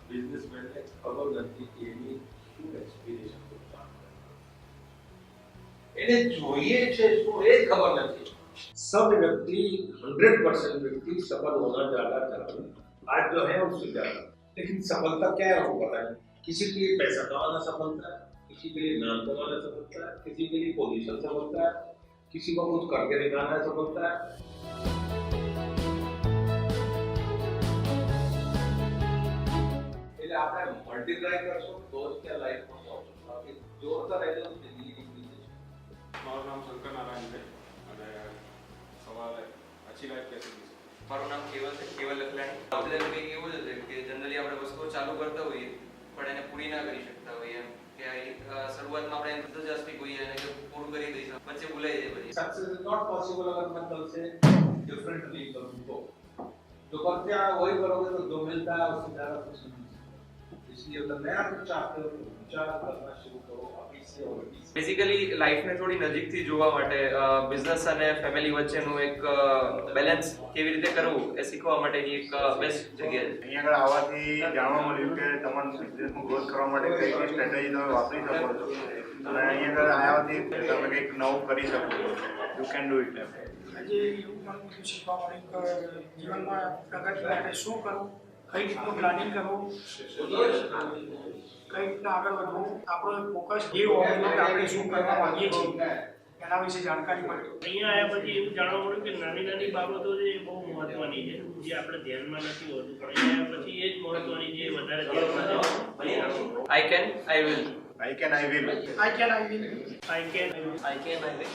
બિઝનેસમેનને ખબર નથી કે એની શું એક્સપિરેશન એને જોઈએ છે શું એ ખબર નથી। सब व्यक्ति 100% व्यक्ति सफल होना चाहता है। आज जो है उससे ज्यादा, लेकिन सफलता क्या है वो पता नहीं। किसी के लिए पैसा कमाना सफलता है, किसी के लिए नाम कमाना सफलता है, किसी के लिए पोजीशन सफलता है, किसी को कुछ करके दिखाना सफलता है। એટલે આપણે મલ્ટીપ્લાય કરશું તો જ ત્યાં લાઈફમાં પહોંચો, બાકી જોરતા રહેજો તો જિંદગી નીકળી જશે। મારું નામ શંકર નારાયણ છે અને સવાલ अच्छी लाइफ कैसे जी सकते? મારું નામ કેવલ છે, કેવલ લખલાણી। આપણે કંઈક એવું જ છે કે જનરલી આપણે વસ્તુઓ ચાલુ કરતા હોઈએ પણ એને પૂરી ના કરી શકતા હોઈએ એમ કે શરૂઆતમાં આપણે એન્થુઝિયાસ્ટિક હોઈએ અને કે પૂરું કરી દઈશું વચ્ચે ભૂલાઈ જાય પછી। सक्सेस इज नॉट पॉसिबल अगर मैं कल से डिफरेंटली करूं तो जो करते हैं वही करोगे तो जो मिलता है उससे ज्यादा कुछ नहीं। इसलिए अगर नया कुछ चाहते हो तो विचार करना शुरू करो अभी से और अभी से। બેઝિકલી લાઈફને થોડી નજીકથી જોવા માટે બિઝનેસ અને ફેમિલી વચ્ચેનું એક બેલેન્સ કેવી રીતે કરવું એ શીખવા માટેની એક બેસ્ટ જગ્યા છે। અહીંયા આગળ આવવાથી જાણવા મળ્યું કે તમારા બિઝનેસમાં ગ્રોથ કરવા માટે કઈ કઈ સ્ટ્રેટેજી તમે વાપરી શકો છો અને અહીંયા આગળ આવ્યાથી તમે કંઈક નવું કરી શકો છો। You can do it. આજે એવું પણ બધું શીખવા મળ્યું કે જીવનમાં પ્રગતિ માટે શું કરવું, કઈ રીતનું પ્લાનિંગ કરવું, કઈ રીતના આગળ વધવું, આપણો ફોકસ એ હોવું કે આપણે શું કરવા માંગીએ છીએ એના વિશે જાણકારી મળી। અહીંયા આવ્યા પછી એવું જાણવા મળ્યું કે નાની નાની બાબતો છે એ બહુ મહત્વની છે જે આપણે ધ્યાનમાં નથી હોતું પણ અહીંયા પછી એ જ મહત્વની છે વધારે ધ્યાનમાં છે। I can I will I can I will I can I will I can I can I will.